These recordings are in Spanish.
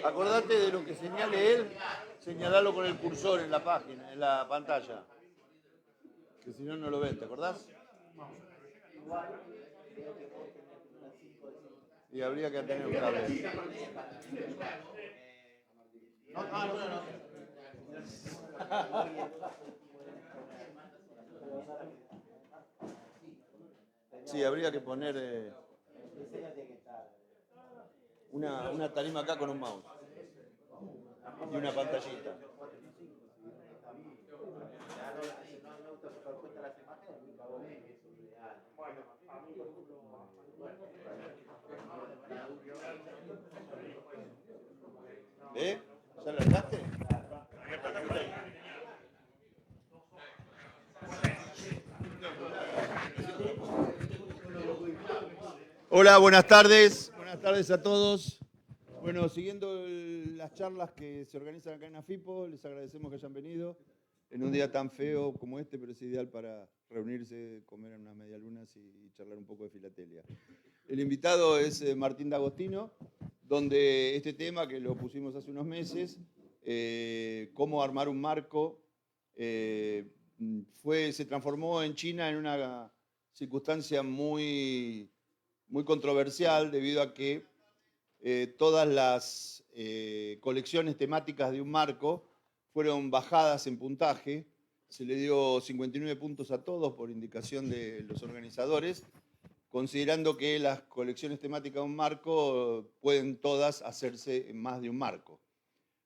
Acordate de lo que señale él, señalalo con el cursor en la página, en la pantalla. Que si no, no lo ven, ¿te acordás? Y habría que tener un cable. Sí, habría que poner una tarima acá con un mouse y una pantallita. ¿Eh? ¿Ya lo armaste? Hola, buenas tardes. Buenas tardes a todos. Bueno, siguiendo las charlas que se organizan acá en AFIPO, les agradecemos que hayan venido en un día tan feo como este, pero es ideal para reunirse, comer en unas medialunas y charlar un poco de filatelia. El invitado es Martín D'Agostino, donde este tema que lo pusimos hace unos meses, cómo armar un marco, se transformó en China en una circunstancia muy controversial debido a que todas las colecciones temáticas de un marco fueron bajadas en puntaje. Se le dio 59 puntos a todos por indicación de los organizadores, considerando que las colecciones temáticas de un marco pueden todas hacerse en más de un marco.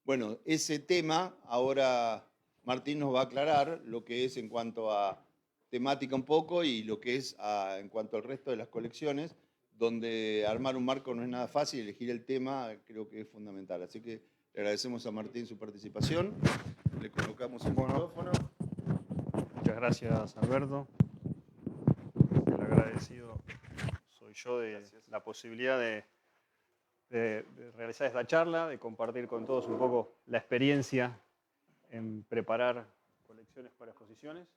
Bueno, ese tema ahora Martín nos va a aclarar lo que es en cuanto a temática un poco y lo que es en cuanto al resto de las colecciones, donde armar un marco no es nada fácil, elegir el tema creo que es fundamental. Así que le agradecemos a Martín su participación. Le colocamos el micrófono. Muchas gracias, Alberto. El agradecido soy yo de la posibilidad de realizar esta charla, de compartir con todos un poco la experiencia en preparar colecciones para exposiciones.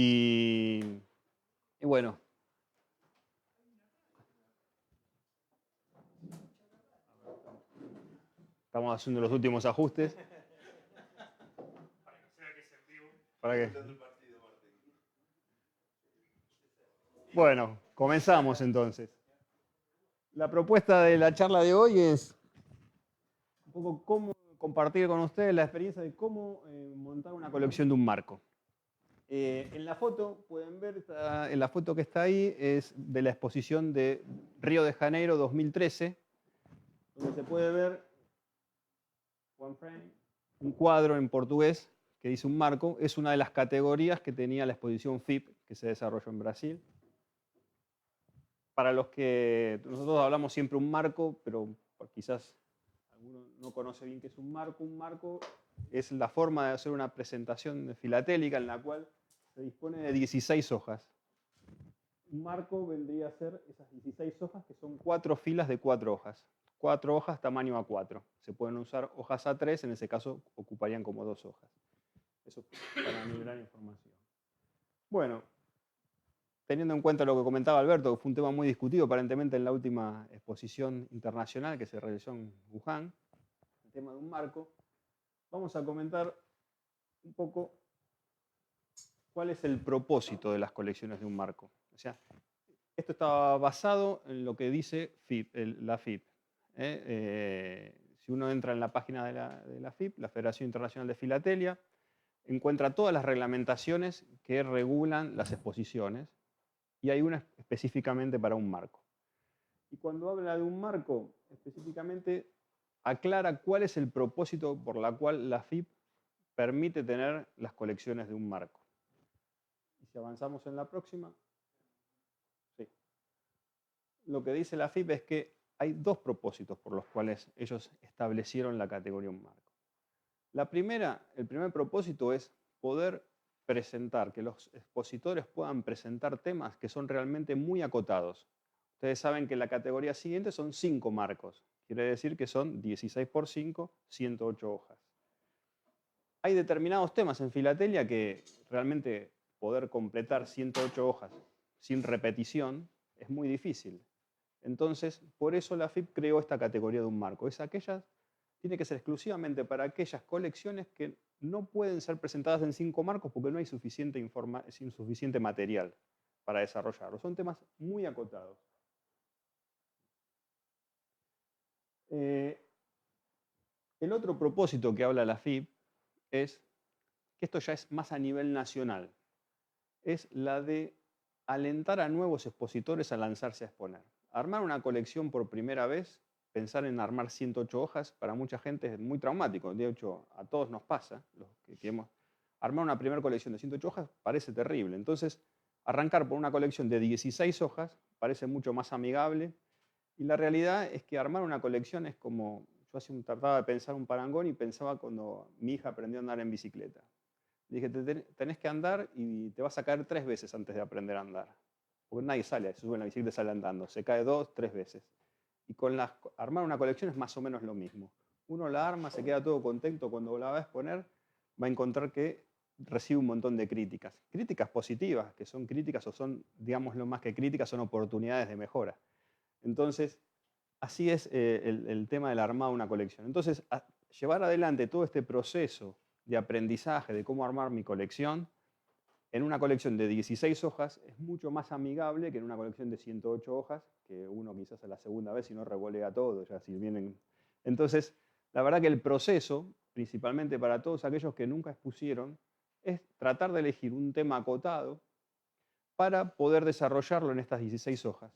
Y bueno, estamos haciendo los últimos ajustes. ¿Para qué? Bueno, comenzamos entonces. La propuesta de la charla de hoy es un poco cómo compartir con ustedes la experiencia de cómo montar una colección de un marco. En la foto, pueden ver, en la foto que está ahí, es de la exposición de Río de Janeiro 2013, donde se puede ver un cuadro en portugués que dice un marco. Es una de las categorías que tenía la exposición FIP, que se desarrolló en Brasil. Para los que nosotros hablamos siempre un marco, pero quizás alguno no conoce bien qué es un marco. Un marco es la forma de hacer una presentación filatélica en la cual se dispone de 16 hojas. Un marco vendría a ser esas 16 hojas, que son 4 filas de 4 hojas. 4 hojas tamaño A4. Se pueden usar hojas A3, en ese caso ocuparían como 2 hojas. Eso para nivelar información. Bueno, teniendo en cuenta lo que comentaba Alberto, que fue un tema muy discutido aparentemente en la última exposición internacional que se realizó en Wuhan, el tema de un marco, vamos a comentar un poco cuál es el propósito de las colecciones de un marco. O sea, esto está basado en lo que dice la FIP. Si uno entra en la página de la FIP, la Federación Internacional de Filatelia, encuentra todas las reglamentaciones que regulan las exposiciones y hay una específicamente para un marco. Y cuando habla de un marco, específicamente aclara cuál es el propósito por la cual la FIP permite tener las colecciones de un marco. Y si avanzamos en la próxima, sí. Lo que dice la FIP es que hay dos propósitos por los cuales ellos establecieron la categoría un marco. El primer propósito es poder presentar, que los expositores puedan presentar temas que son realmente muy acotados. Ustedes saben que la categoría siguiente son 5 marcos. Quiere decir que son 16 por 5, 108 hojas. Hay determinados temas en filatelia que realmente poder completar 108 hojas sin repetición es muy difícil. Entonces, por eso la FIP creó esta categoría de un marco. Tiene que ser exclusivamente para aquellas colecciones que no pueden ser presentadas en 5 marcos porque no hay suficiente material para desarrollarlo. Son temas muy acotados. El otro propósito que habla la FIP es que esto ya es más a nivel nacional. Es la de alentar a nuevos expositores a lanzarse a exponer. Armar una colección por primera vez, pensar en armar 108 hojas, para mucha gente es muy traumático. De hecho, a todos nos pasa. Los que queremos armar una primera colección de 108 hojas parece terrible. Entonces, arrancar por una colección de 16 hojas parece mucho más amigable. Y la realidad es que armar una colección es como, trataba de pensar un parangón y pensaba cuando mi hija aprendió a andar en bicicleta. Le dije, tenés que andar y te vas a caer 3 veces antes de aprender a andar. Porque nadie se sube en la bicicleta y sale andando. Se cae 2, 3 veces. Y armar una colección es más o menos lo mismo. Uno la arma, se queda todo contento. Cuando la va a exponer, va a encontrar que recibe un montón de críticas. Críticas positivas, que son críticas o son, digámoslo más que críticas, son oportunidades de mejora. Entonces, así es el tema del armado de una colección. Entonces, llevar adelante todo este proceso de aprendizaje de cómo armar mi colección en una colección de 16 hojas es mucho más amigable que en una colección de 108 hojas, que uno quizás a la segunda vez si no revolea todo, ya si vienen. Entonces, la verdad que el proceso, principalmente para todos aquellos que nunca expusieron, es tratar de elegir un tema acotado para poder desarrollarlo en estas 16 hojas.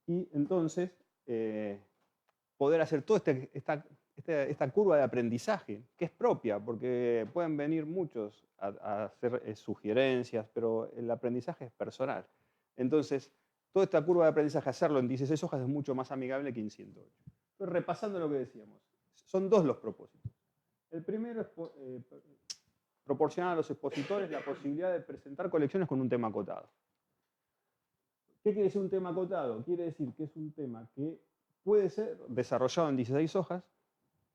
Y entonces, poder hacer toda esta curva de aprendizaje, que es propia, porque pueden venir muchos a hacer sugerencias, pero el aprendizaje es personal. Entonces, toda esta curva de aprendizaje, hacerlo en 16 hojas es mucho más amigable que en 108. Entonces, repasando lo que decíamos, son 2 los propósitos. El primero es proporcionar a los expositores la posibilidad de presentar colecciones con un tema acotado. ¿Qué quiere decir un tema acotado? Quiere decir que es un tema que puede ser desarrollado en 16 hojas,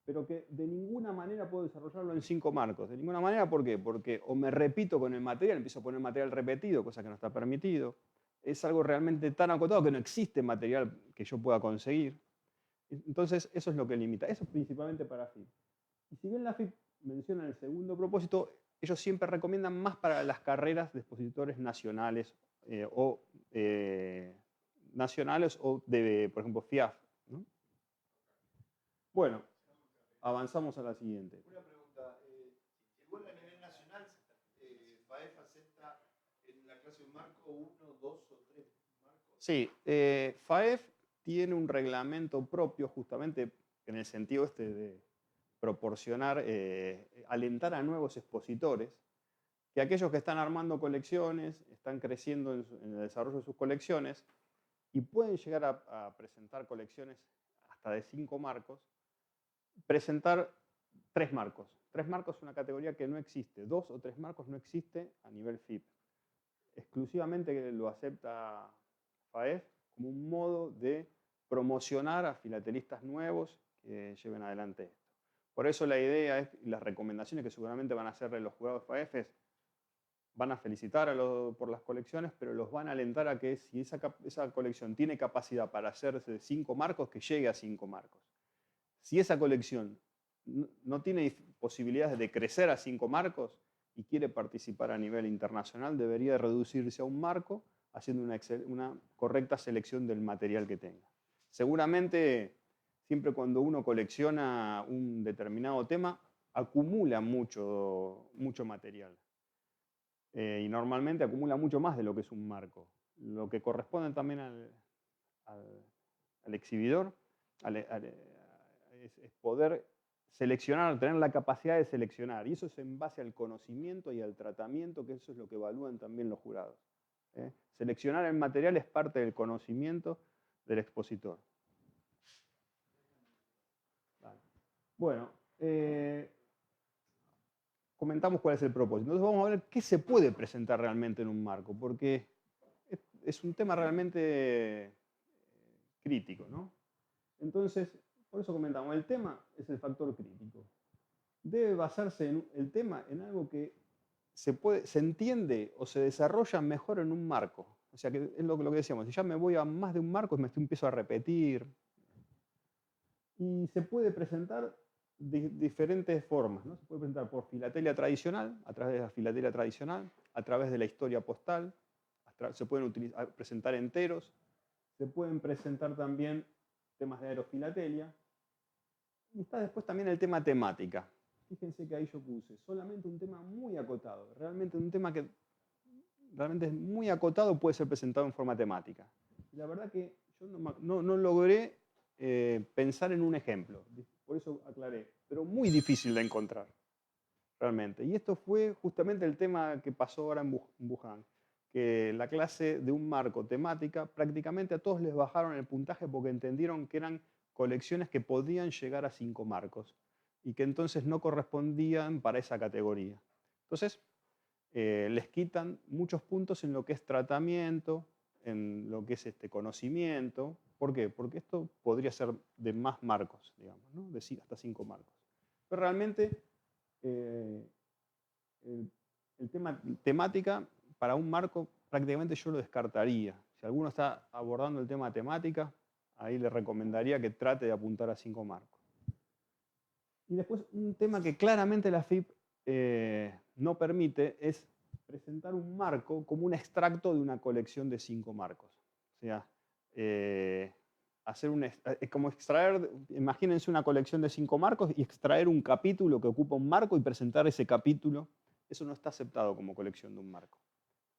pero que de ninguna manera puedo desarrollarlo en 5 marcos. De ninguna manera, ¿por qué? Porque o me repito con el material, empiezo a poner material repetido, cosa que no está permitido. Es algo realmente tan acotado que no existe material que yo pueda conseguir. Entonces, eso es lo que limita. Eso es principalmente para FIP. Y si bien la FIP menciona el segundo propósito, ellos siempre recomiendan más para las carreras de expositores nacionales o de, por ejemplo, FIAF, ¿no? Bueno, avanzamos a la siguiente. Una pregunta. Igual a nivel nacional, FAEF acepta en la clase de un marco 1, 2 o 3 marcos. Sí, FAEF tiene un reglamento propio justamente en el sentido de proporcionar, alentar a nuevos expositores, que aquellos que están armando colecciones, están creciendo en el desarrollo de sus colecciones y pueden llegar a presentar colecciones hasta de 5 marcos, presentar 3 marcos. 3 marcos es una categoría que no existe. 2 o 3 marcos no existe a nivel FIP. Exclusivamente lo acepta FAEF como un modo de promocionar a filatelistas nuevos que lleven adelante esto. Por eso la idea es, y las recomendaciones que seguramente van a hacerle los jurados de FAEF es, van a felicitar por las colecciones, pero los van a alentar a que si esa colección tiene capacidad para hacerse 5 marcos, que llegue a 5 marcos. Si esa colección no tiene posibilidades de crecer a 5 marcos y quiere participar a nivel internacional, debería reducirse a un marco haciendo una correcta selección del material que tenga. Seguramente, siempre cuando uno colecciona un determinado tema, acumula mucho material. Y normalmente acumula mucho más de lo que es un marco. Lo que corresponde también al exhibidor es poder seleccionar, tener la capacidad de seleccionar. Y eso es en base al conocimiento y al tratamiento, que eso es lo que evalúan también los jurados. Seleccionar el material es parte del conocimiento del expositor. Vale. Bueno, comentamos cuál es el propósito. Entonces vamos a ver qué se puede presentar realmente en un marco, porque es un tema realmente crítico, ¿no? Entonces, por eso comentamos, el tema es el factor crítico. Debe basarse el tema en algo que se entiende o se desarrolla mejor en un marco. O sea, que es lo que decíamos, si ya me voy a más de un marco, empiezo a repetir. Y se puede presentar de diferentes formas, ¿no? Se puede presentar por filatelia tradicional, a través de la filatelia tradicional, a través de la historia postal, se pueden presentar enteros, se pueden presentar también temas de aerofilatelia. Y está después también el tema temática. Fíjense que ahí yo puse solamente un tema muy acotado, realmente un tema que realmente es muy acotado, puede ser presentado en forma temática. Y la verdad que yo no logré pensar en un ejemplo, por eso aclaré, pero muy difícil de encontrar, realmente. Y esto fue justamente el tema que pasó ahora en Wuhan, que la clase de un marco temática, prácticamente a todos les bajaron el puntaje porque entendieron que eran colecciones que podían llegar a 5 marcos y que entonces no correspondían para esa categoría. Entonces, les quitan muchos puntos en lo que es tratamiento, en lo que es conocimiento. ¿Por qué? Porque esto podría ser de más marcos, digamos, ¿no? De hasta 5 marcos. Pero realmente el tema temática para un marco prácticamente yo lo descartaría. Si alguno está abordando el tema temática, ahí le recomendaría que trate de apuntar a 5 marcos. Y después un tema que claramente la FIP no permite es presentar un marco como un extracto de una colección de 5 marcos. O sea, es como extraer, imagínense una colección de 5 marcos y extraer un capítulo que ocupa un marco y presentar ese capítulo. Eso no está aceptado como colección de un marco.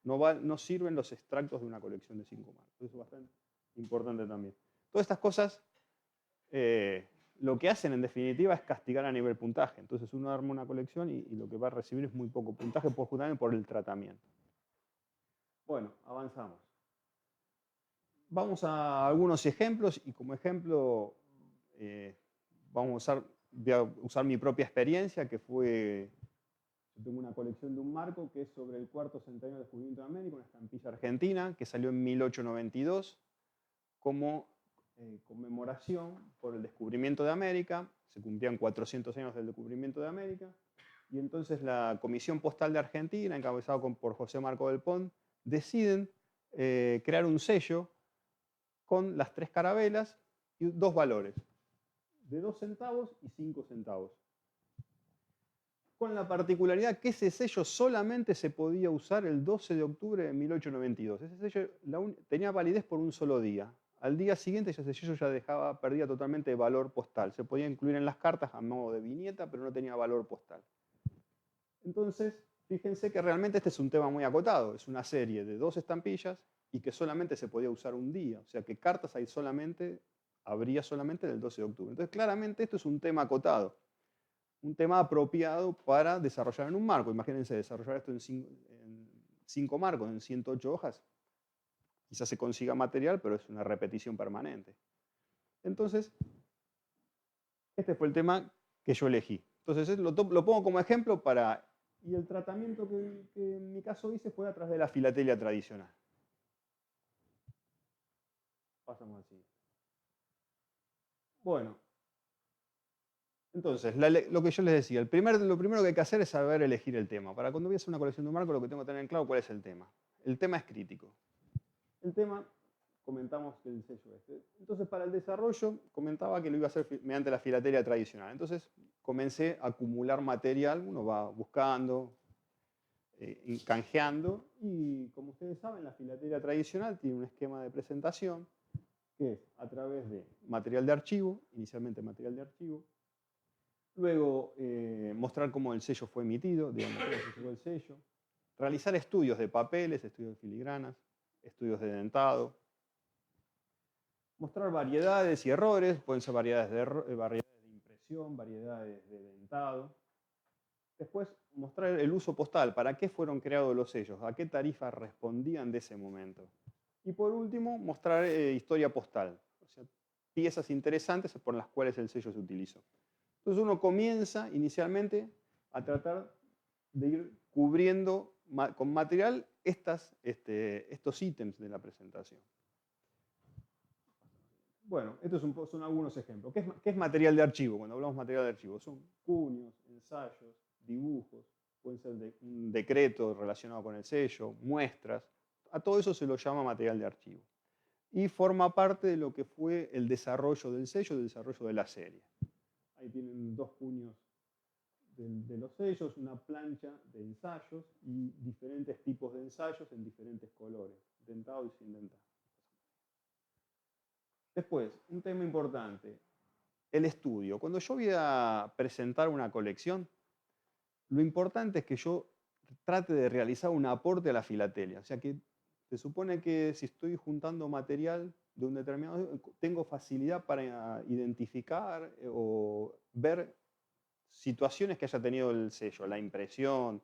No sirven los extractos de una colección de 5 marcos. Eso es bastante importante también. Todas estas cosas lo que hacen en definitiva es castigar a nivel puntaje. Entonces uno arma una colección y lo que va a recibir es muy poco puntaje justamente por el tratamiento. Bueno, avanzamos. Vamos a algunos ejemplos y como ejemplo voy a usar mi propia experiencia, que fue, yo tengo una colección de un marco que es sobre el cuarto centenario del descubrimiento de América, una estampilla argentina que salió en 1892 como conmemoración por el descubrimiento de América. Se cumplían 400 años del descubrimiento de América y entonces la Comisión Postal de Argentina, encabezada por José Marco del Pont, deciden crear un sello con las 3 carabelas y 2 valores, de 2 centavos y 5 centavos. Con la particularidad que ese sello solamente se podía usar el 12 de octubre de 1892. Ese sello tenía validez por un solo día. Al día siguiente ese sello ya perdía totalmente de valor postal. Se podía incluir en las cartas a modo de viñeta, pero no tenía valor postal. Entonces, fíjense que realmente este es un tema muy acotado. Es una serie de 2 estampillas y que solamente se podía usar un día. O sea que cartas habría solamente del 12 de octubre. Entonces, claramente esto es un tema acotado. Un tema apropiado para desarrollar en un marco. Imagínense desarrollar esto en 5 marcos, en 108 hojas. Quizás se consiga material, pero es una repetición permanente. Entonces, este fue el tema que yo elegí. Entonces, lo pongo como ejemplo para... Y el tratamiento que en mi caso hice fue a través de la filatelia tradicional. Pasamos así. Bueno. Entonces, lo que yo les decía, lo primero que hay que hacer es saber elegir el tema. Para cuando voy a hacer una colección de un marco, lo que tengo que tener en claro cuál es el tema. El tema es crítico. El tema, comentamos que el sello este. Entonces, para el desarrollo, comentaba que lo iba a hacer mediante la filatelia tradicional. Entonces, comencé a acumular material, uno va buscando, canjeando, y como ustedes saben, la filatelia tradicional tiene un esquema de presentación que es a través de material de archivo, inicialmente material de archivo, luego mostrar cómo el sello fue emitido, digamos, cómo se llegó el sello, realizar estudios de papeles, estudios de filigranas, estudios de dentado, mostrar variedades y errores, pueden ser variedades de impresión, variedades de dentado. Después, mostrar el uso postal, para qué fueron creados los sellos, a qué tarifas respondían de ese momento. Y por último, mostrar historia postal, o sea, piezas interesantes por las cuales el sello se utilizó. Entonces uno comienza inicialmente a tratar de ir cubriendo con material estos ítems de la presentación. Bueno, estos son algunos ejemplos. ¿Qué es material de archivo? Cuando hablamos de material de archivo, son cuños, ensayos, dibujos, pueden ser un decreto relacionado con el sello, muestras. A todo eso se lo llama material de archivo. Y forma parte de lo que fue el desarrollo del sello, el desarrollo de la serie. Ahí tienen 2 puños de los sellos, una plancha de ensayos y diferentes tipos de ensayos en diferentes colores, dentado y sin dentar. Después, un tema importante, el estudio. Cuando yo voy a presentar una colección, lo importante es que yo trate de realizar un aporte a la filatelia. O sea que se supone que si estoy juntando material de un determinado, tengo facilidad para identificar o ver situaciones que haya tenido el sello, la impresión,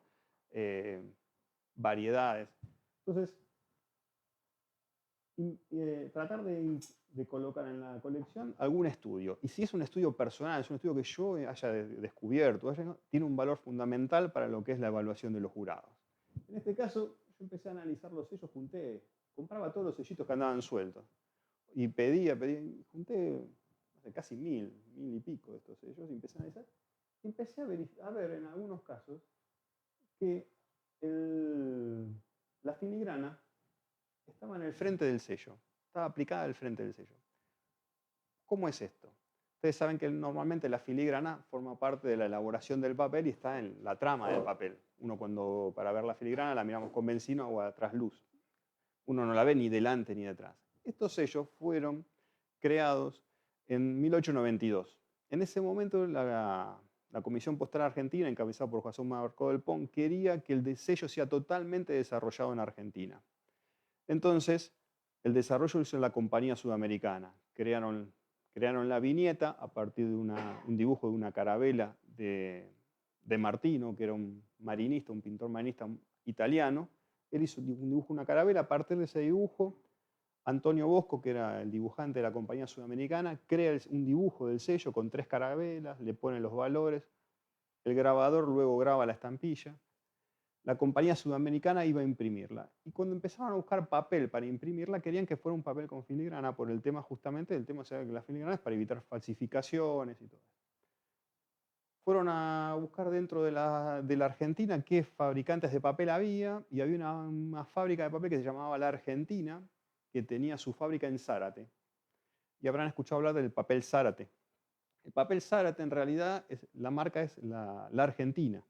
variedades. Entonces, tratar de colocar en la colección algún estudio. Y si es un estudio personal, es un estudio que yo haya descubierto, tiene un valor fundamental para lo que es la evaluación de los jurados. En este caso, yo empecé a analizar los sellos, compraba todos los sellitos que andaban sueltos. Y pedía, junté no sé, casi 1000 y pico de estos sellos, y empecé a analizar. Y empecé a ver en algunos casos que la filigrana estaba en el frente del sello, estaba aplicada al frente del sello. ¿Cómo es esto? Ustedes saben que normalmente la filigrana forma parte de la elaboración del papel y está en la trama del papel. Uno cuando para ver la filigrana la miramos con benzina o a trasluz. Uno no la ve ni delante ni detrás. Estos sellos fueron creados en 1892. En ese momento la Comisión Postal Argentina, encabezada por José Marcó del Pont, quería que el sello sea totalmente desarrollado en Argentina. Entonces, el desarrollo lo hizo la compañía sudamericana. Crearon la viñeta a partir de un dibujo de una carabela de Martino, que era un marinista, un pintor marinista italiano. Él hizo un dibujo de una carabela. A partir de ese dibujo, Antonio Bosco, que era el dibujante de la compañía sudamericana, crea un dibujo del sello con 3 carabelas, le pone los valores. El grabador luego graba la estampilla. La compañía sudamericana iba a imprimirla. Y cuando empezaban a buscar papel para imprimirla, querían que fuera un papel con filigrana por el tema justamente, el tema que la filigrana es para evitar falsificaciones y todo. Fueron a buscar dentro de la Argentina qué fabricantes de papel había, y había una fábrica de papel que se llamaba La Argentina, que tenía su fábrica en Zárate. Y habrán escuchado hablar del papel Zárate. El papel Zárate en realidad, la marca es la Argentina.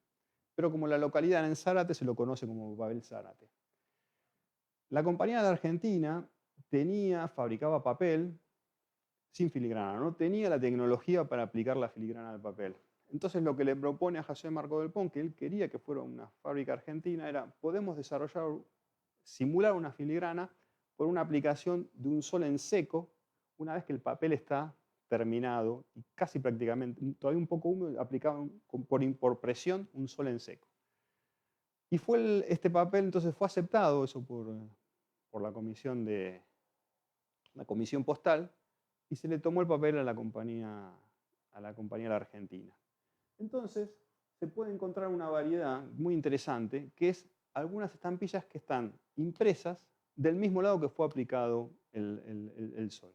Pero como la localidad era en Zárate, se lo conoce como papel Zárate. La compañía de Argentina fabricaba papel sin filigrana, no tenía la tecnología para aplicar la filigrana al papel. Entonces lo que le propone a José Marcó del Pont, que él quería que fuera una fábrica argentina, era, podemos simular una filigrana por una aplicación de un sol en seco, una vez que el papel está terminado y casi prácticamente, todavía un poco húmedo, aplicado por presión un sol en seco. Y este papel entonces fue aceptado eso por la comisión postal, y se le tomó el papel a la compañía de la Argentina. Entonces se puede encontrar una variedad muy interesante, que es algunas estampillas que están impresas del mismo lado que fue aplicado el sol.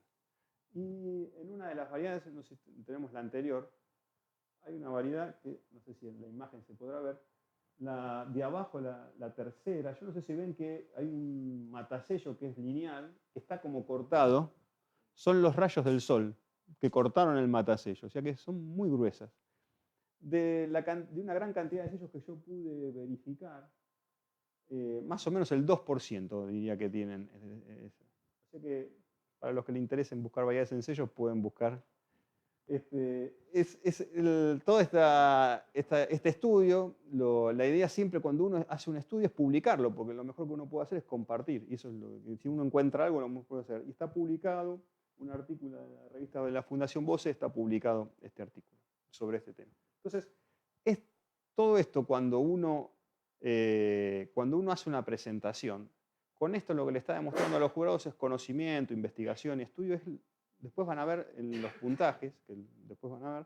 Y en una de las variedades, no sé si tenemos la anterior, hay una variedad que, no sé si en la imagen se podrá ver, la de abajo, la tercera, yo no sé si ven que hay un matasello que es lineal, que está como cortado, son los rayos del sol que cortaron el matasello, o sea que son muy gruesas. De una gran cantidad de sellos que yo pude verificar, más o menos el 2% diría que tienen. O sea que para los que les interesen buscar variedades en sellos, pueden buscar. Todo este estudio, la idea siempre cuando uno hace un estudio es publicarlo, porque lo mejor que uno puede hacer es compartir. Y eso es lo que, si uno encuentra algo, lo mejor puede hacer. Y está publicado, un artículo de la revista de la Fundación Bose, está publicado este artículo sobre este tema. Entonces, todo esto cuando uno hace una presentación, con esto lo que le está demostrando a los jurados es conocimiento, investigación y estudio. Después van a ver en los puntajes, que después van a ver,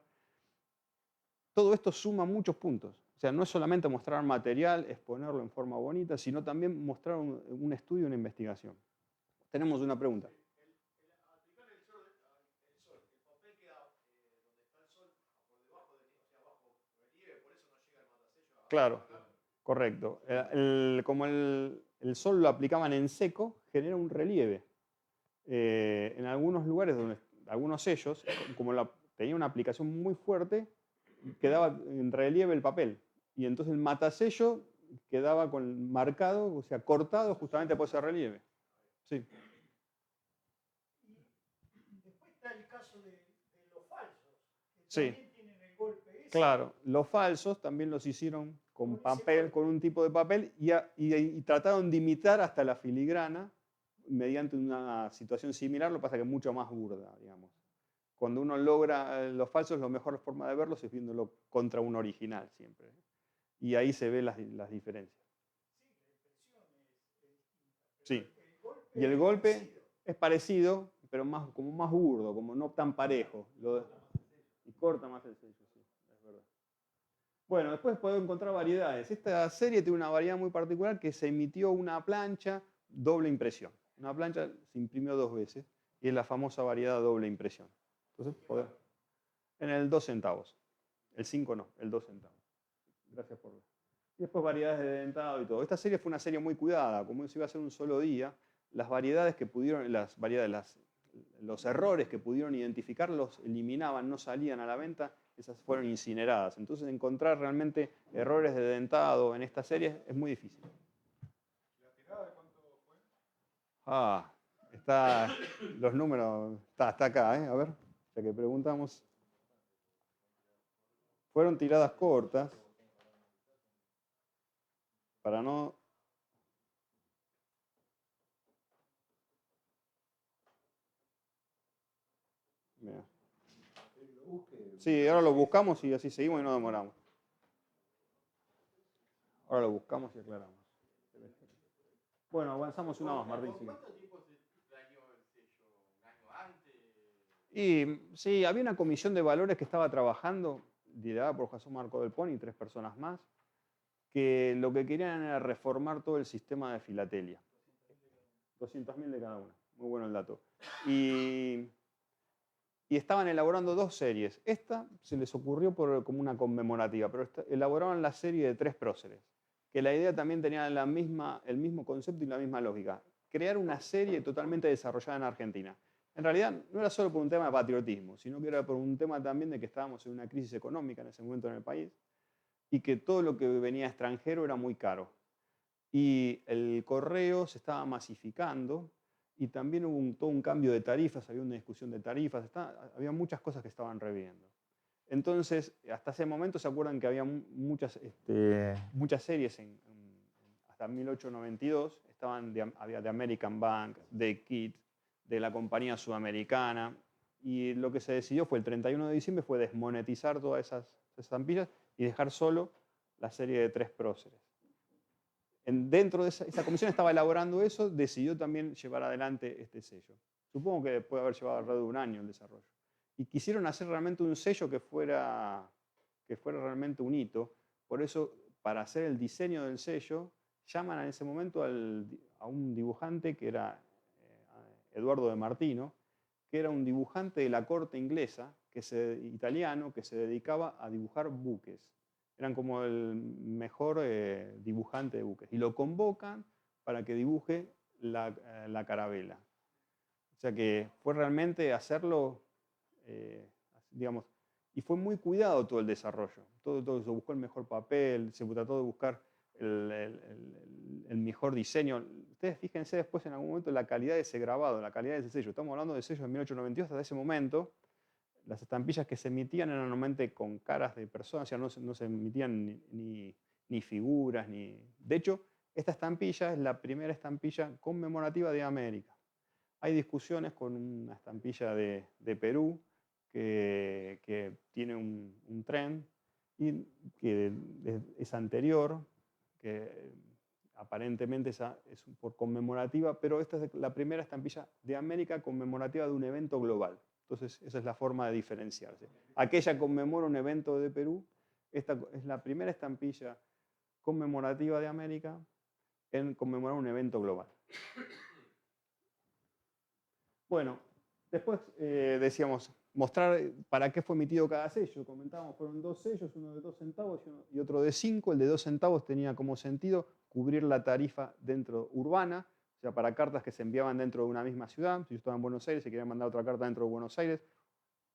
todo esto suma muchos puntos. O sea, no es solamente mostrar material, exponerlo en forma bonita, sino también mostrar un estudio, una investigación. Tenemos una pregunta. Claro, correcto. Como el el sol lo aplicaban en seco, genera un relieve. En algunos lugares, algunos sellos, como tenía una aplicación muy fuerte, quedaba en relieve el papel. Y entonces el matasello quedaba marcado, o sea, cortado justamente por ese relieve. Sí. Después está el caso de los falsos, que Sí. también tienen el golpe ese. Claro, los falsos también los hicieron con papel, con un tipo de papel, y trataron de imitar hasta la filigrana mediante una situación similar, lo que pasa que es mucho más burda, digamos. Cuando uno logra los falsos, la mejor forma de verlos es viéndolo contra un original siempre. Y ahí se ven las diferencias. Sí, y el golpe es parecido, pero como más burdo, como no tan parejo. Y corta más el sello, sí, es verdad. Bueno, después podemos encontrar variedades. Esta serie tiene una variedad muy particular que se emitió una plancha doble impresión. Una plancha se imprimió 2 veces y es la famosa variedad doble impresión. Entonces, en el 2 centavos. El 5 no, el 2 centavos. Gracias por ver. Y después variedades de dentado y todo. Esta serie fue una serie muy cuidada, como se iba a hacer un solo día, las variedades que pudieron, los errores que pudieron identificar los eliminaban, no salían a la venta, esas fueron incineradas. Entonces encontrar realmente errores de dentado en esta serie es muy difícil. ¿La tirada de cuánto fue? Los números, está acá, a ver, ya que preguntamos. Fueron tiradas cortas, para no... Mira. Sí, ahora lo buscamos y así seguimos y no demoramos. Ahora lo buscamos y aclaramos. Bueno, avanzamos una más, Martín. ¿Cuánto tiempo se dañó el sello? ¿Un año antes? Y sí, había una comisión de valores que estaba trabajando, liderada por Jason Marco del Pony y 3 personas más, que lo que querían era reformar todo el sistema de filatelia. 200.000 de cada una. Muy bueno el dato. Y estaban elaborando 2 series. Esta se les ocurrió como una conmemorativa, pero elaboraban la serie de 3 próceres, que la idea también tenía el mismo concepto y la misma lógica. Crear una serie totalmente desarrollada en Argentina. En realidad no era solo por un tema de patriotismo, sino que era por un tema también de que estábamos en una crisis económica en ese momento en el país y que todo lo que venía extranjero era muy caro. Y el correo se estaba masificando y también hubo todo un cambio de tarifas, había una discusión de tarifas, había muchas cosas que estaban reviendo. Entonces, hasta ese momento se acuerdan que había muchas series hasta 1892, había de American Bank, de KIT, de la compañía sudamericana, y lo que se decidió fue el 31 de diciembre fue desmonetizar todas esas estampillas y dejar solo la serie de 3 próceres. Dentro de esa comisión estaba elaborando eso, decidió también llevar adelante este sello. Supongo que puede haber llevado alrededor de un año el desarrollo. Y quisieron hacer realmente un sello que fuera realmente un hito. Por eso, para hacer el diseño del sello, llaman en ese momento a un dibujante que era Eduardo de Martino, que era un dibujante de la corte inglesa, italiano, que se dedicaba a dibujar buques. Eran como el mejor dibujante de buques. Y lo convocan para que dibuje la carabela. O sea que fue realmente hacerlo, digamos, y fue muy cuidado todo el desarrollo. Todo se buscó el mejor papel, se trató de buscar el mejor diseño. Ustedes fíjense después en algún momento la calidad de ese grabado, la calidad de ese sello. Estamos hablando de sellos de 1892 hasta ese momento. Las estampillas que se emitían eran normalmente con caras de personas, o sea, no se emitían ni figuras, De hecho, esta estampilla es la primera estampilla conmemorativa de América. Hay discusiones con una estampilla de Perú que tiene un tren y que es anterior, que aparentemente es por conmemorativa, pero esta es la primera estampilla de América conmemorativa de un evento global. Entonces, esa es la forma de diferenciarse. Aquella conmemora un evento de Perú, esta es la primera estampilla conmemorativa de América en conmemorar un evento global. Bueno, Después decíamos, mostrar para qué fue emitido cada sello. Comentábamos, fueron 2 sellos, uno de 2 centavos y otro de 5. El de 2 centavos tenía como sentido cubrir la tarifa dentro urbana, o sea, para cartas que se enviaban dentro de una misma ciudad. Si yo estaba en Buenos Aires y quería mandar otra carta dentro de Buenos Aires,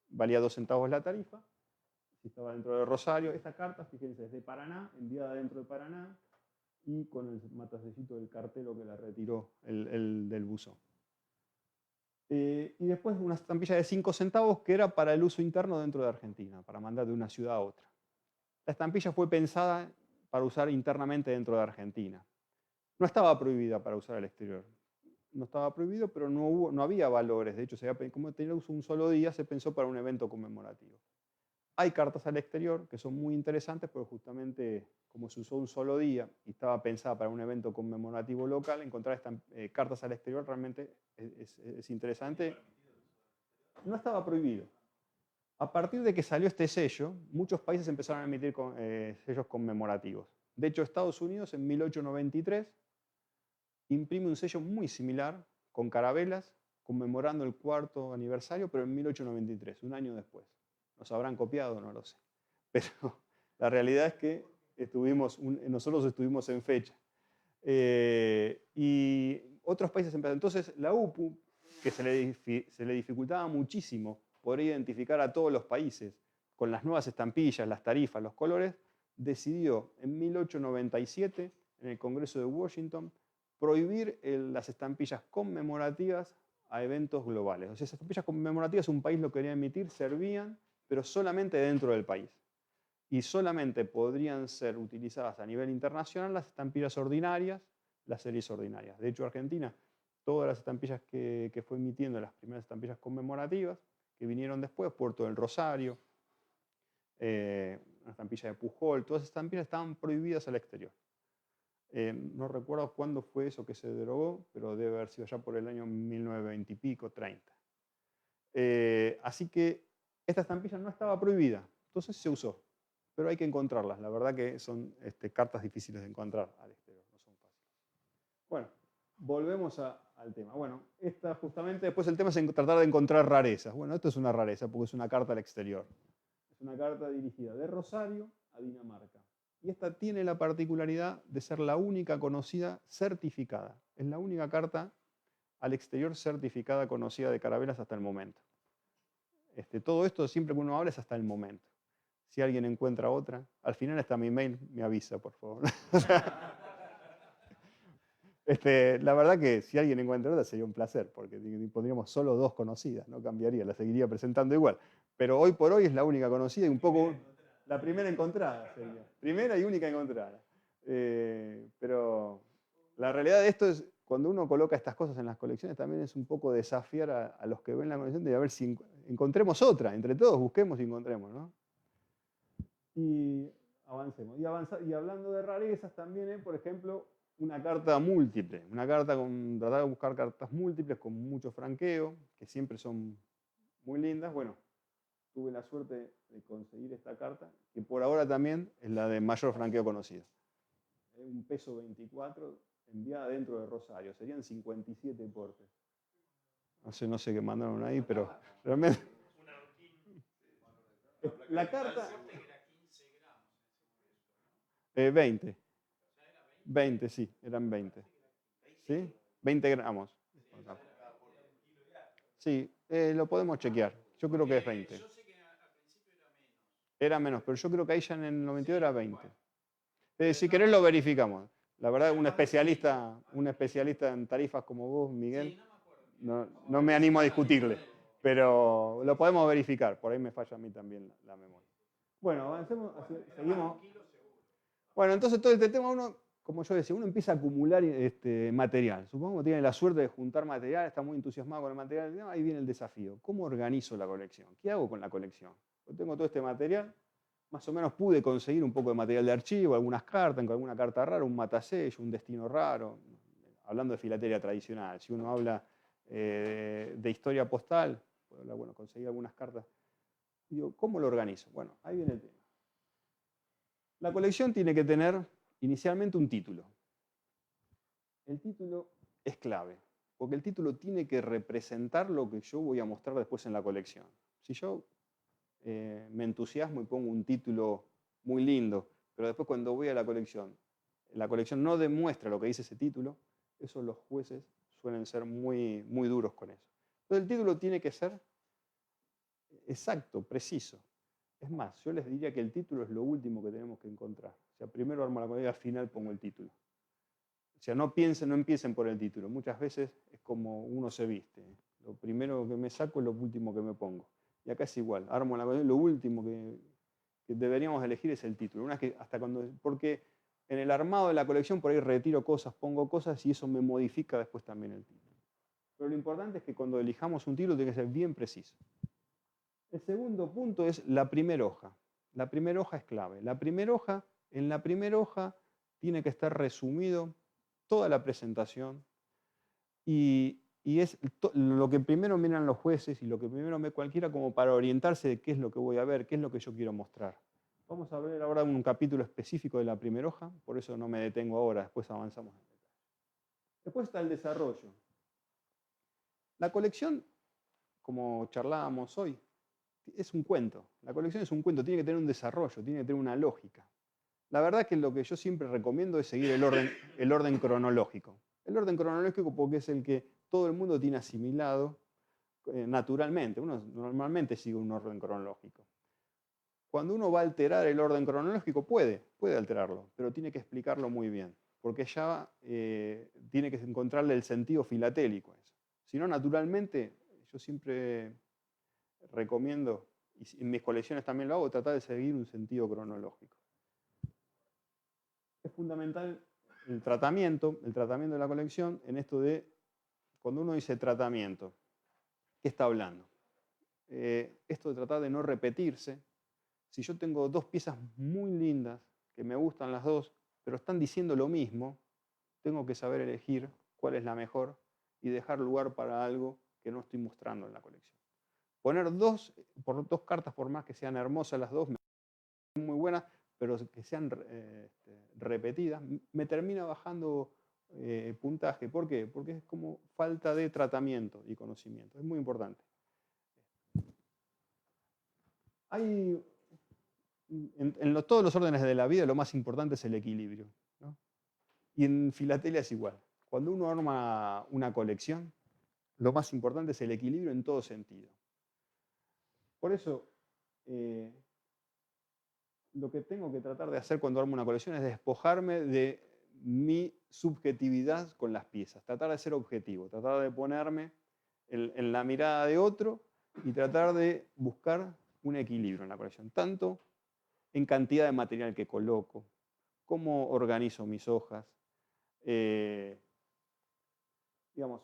valía 2 centavos la tarifa. Si estaba dentro de Rosario, esta carta, fíjense, es de Paraná, enviada dentro de Paraná y con el matacellito del cartero que la retiró el del buzón. Y después una estampilla de 5 centavos que era para el uso interno dentro de Argentina, para mandar de una ciudad a otra. La estampilla fue pensada para usar internamente dentro de Argentina. No estaba prohibida para usar al exterior. No estaba prohibido, pero no había valores. De hecho, como tenía uso un solo día, se pensó para un evento conmemorativo. Hay cartas al exterior que son muy interesantes, porque justamente como se usó un solo día y estaba pensada para un evento conmemorativo local, encontrar cartas al exterior realmente es interesante. No estaba prohibido. A partir de que salió este sello, muchos países empezaron a emitir sellos conmemorativos. De hecho, Estados Unidos en 1893 imprime un sello muy similar, con carabelas, conmemorando el 4º aniversario, pero en 1893, un año después. ¿Nos habrán copiado? No lo sé. Pero la realidad es que nosotros estuvimos en fecha. Y otros países empezaron. Entonces, la UPU, que se le dificultaba muchísimo poder identificar a todos los países con las nuevas estampillas, las tarifas, los colores, decidió en 1897, en el Congreso de Washington, prohibir las estampillas conmemorativas a eventos globales. O sea, esas estampillas conmemorativas, un país lo quería emitir, servían, pero solamente dentro del país. Y solamente podrían ser utilizadas a nivel internacional las estampillas ordinarias, las series ordinarias. De hecho, Argentina, todas las estampillas que fue emitiendo, las primeras estampillas conmemorativas, que vinieron después, Puerto del Rosario, una estampilla de Pujol, todas esas estampillas estaban prohibidas al exterior. No recuerdo cuándo fue eso que se derogó, pero debe haber sido ya por el año 1920 y pico, 30. Así que esta estampilla no estaba prohibida, entonces se usó, pero hay que encontrarlas. La verdad que son cartas difíciles de encontrar al exterior, no son fáciles. Bueno, volvemos al tema. Bueno, justamente después el tema es tratar de encontrar rarezas. Bueno, esto es una rareza porque es una carta al exterior. Es una carta dirigida de Rosario a Dinamarca. Y esta tiene la particularidad de ser la única conocida certificada. Es la única carta al exterior certificada conocida de Carabelas hasta el momento. Todo esto siempre que uno habla es hasta el momento. Si alguien encuentra otra, al final está mi mail, me avisa, por favor. La verdad que si alguien encuentra otra sería un placer, porque pondríamos solo 2 conocidas, no cambiaría, la seguiría presentando igual. Pero hoy por hoy es la única conocida y un poco la primera encontrada sería. Primera y única encontrada. Pero la realidad de esto es, cuando uno coloca estas cosas en las colecciones, también es un poco desafiar a los que ven la colección de a ver si encontremos otra. Entre todos busquemos y encontremos, ¿no? Y avancemos. Y hablando de rarezas también, por ejemplo, una carta múltiple. Una carta tratar de buscar cartas múltiples con mucho franqueo, que siempre son muy lindas. Bueno, tuve la suerte de conseguir esta carta, que por ahora también es la de mayor franqueo conocido. Un peso 24, enviada dentro de Rosario. Serían 57 portes. No sé qué mandaron ahí, pero realmente... La carta... 20. 20, sí, eran 20. ¿Sí? 20 gramos. Sí, lo podemos chequear. Yo creo que es 20. Yo sé que al principio era menos. Era menos, pero yo creo que ahí ya en el 92 era 20. Si querés lo verificamos. La verdad, un especialista en tarifas como vos, Miguel, no me animo a discutirle. Pero lo podemos verificar. Por ahí me falla a mí también la memoria. Bueno, avancemos, seguimos. Bueno, entonces todo este tema como yo decía, uno empieza a acumular material. Supongo que tiene la suerte de juntar material, está muy entusiasmado con el material. Ahí viene el desafío. ¿Cómo organizo la colección? ¿Qué hago con la colección? Yo tengo todo este material, más o menos pude conseguir un poco de material de archivo, algunas cartas, alguna carta rara, un matasello, un destino raro. Hablando de filatelia tradicional, si uno habla de historia postal, bueno, conseguí algunas cartas. Y digo, ¿cómo lo organizo? Bueno, ahí viene el tema. La colección tiene que tener inicialmente un título. El título es clave, Porque el título tiene que representar lo que yo voy a mostrar después en la colección. Si yo me entusiasmo y pongo un título muy lindo, pero después cuando voy a la colección no demuestra lo que dice ese título, eso los jueces suelen ser muy, muy duros con eso. Entonces el título tiene que ser exacto, preciso. Es más, yo les diría que el título es lo último que tenemos que encontrar. O sea, primero armo la colección y al final pongo el título. O sea, no empiecen por el título. Muchas veces es como uno se viste. Lo primero que me saco es lo último que me pongo. Y acá es igual. Armo la colección, lo último que deberíamos elegir es el título. Porque en el armado de la colección por ahí retiro cosas, pongo cosas y eso me modifica después también el título. Pero lo importante es que cuando elijamos un título tiene que ser bien preciso. El segundo punto es la primera hoja. La primera hoja es clave. En la primera hoja tiene que estar resumido toda la presentación y es lo que primero miran los jueces y lo que primero ve cualquiera como para orientarse de qué es lo que voy a ver, qué es lo que yo quiero mostrar. Vamos a ver ahora un capítulo específico de la primera hoja, por eso no me detengo ahora, después avanzamos en detalle. Después está el desarrollo. La colección, como charlábamos hoy, es un cuento. La colección es un cuento, tiene que tener un desarrollo, tiene que tener una lógica. La verdad es que lo que yo siempre recomiendo es seguir el orden cronológico. El orden cronológico porque es el que todo el mundo tiene asimilado naturalmente. Uno normalmente sigue un orden cronológico. Cuando uno va a alterar el orden cronológico, puede alterarlo, pero tiene que explicarlo muy bien, porque ya tiene que encontrarle el sentido filatélico a eso. Si no, naturalmente, yo siempre recomiendo, y en mis colecciones también lo hago, tratar de seguir un sentido cronológico. Es fundamental el tratamiento de la colección en esto de, cuando uno dice tratamiento, ¿qué está hablando? Esto de tratar de no repetirse. Si yo tengo dos piezas muy lindas, que me gustan las dos, pero están diciendo lo mismo, tengo que saber elegir cuál es la mejor y dejar lugar para algo que no estoy mostrando en la colección. Poner dos cartas, por más que sean hermosas las dos, muy buenas, pero que sean repetidas, me termina bajando puntaje. ¿Por qué? Porque es como falta de tratamiento y conocimiento. Es muy importante. Todos los órdenes de la vida lo más importante es el equilibrio, ¿no? Y en filatelia es igual. Cuando uno arma una colección, lo más importante es el equilibrio en todo sentido. Por eso, lo que tengo que tratar de hacer cuando armo una colección es despojarme de mi subjetividad con las piezas, tratar de ser objetivo, tratar de ponerme en la mirada de otro y tratar de buscar un equilibrio en la colección, tanto en cantidad de material que coloco, cómo organizo mis hojas. Digamos,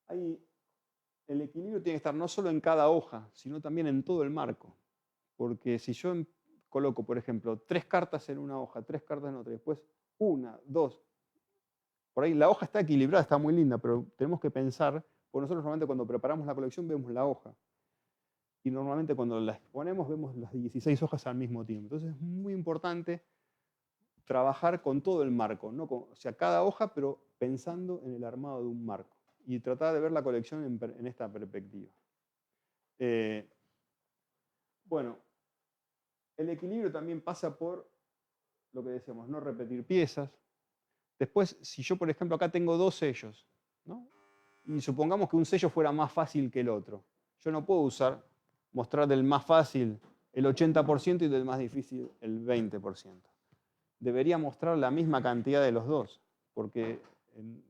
el equilibrio tiene que estar no solo en cada hoja, sino también en todo el marco. Porque si yo coloco, por ejemplo, 3 cartas en una hoja, 3 cartas en otra, y después 1, 2, por ahí la hoja está equilibrada, está muy linda, pero tenemos que pensar, porque nosotros normalmente cuando preparamos la colección vemos la hoja. Y normalmente cuando la exponemos vemos las 16 hojas al mismo tiempo. Entonces es muy importante trabajar con todo el marco, ¿no? O sea, cada hoja, pero pensando en el armado de un marco. Y tratar de ver la colección en esta perspectiva. Bueno, el equilibrio también pasa por lo que decíamos, no repetir piezas. Después, si yo, por ejemplo, acá tengo 2 sellos, ¿no? Y supongamos que un sello fuera más fácil que el otro. Yo no puedo mostrar del más fácil el 80% y del más difícil el 20%. Debería mostrar la misma cantidad de los dos, porque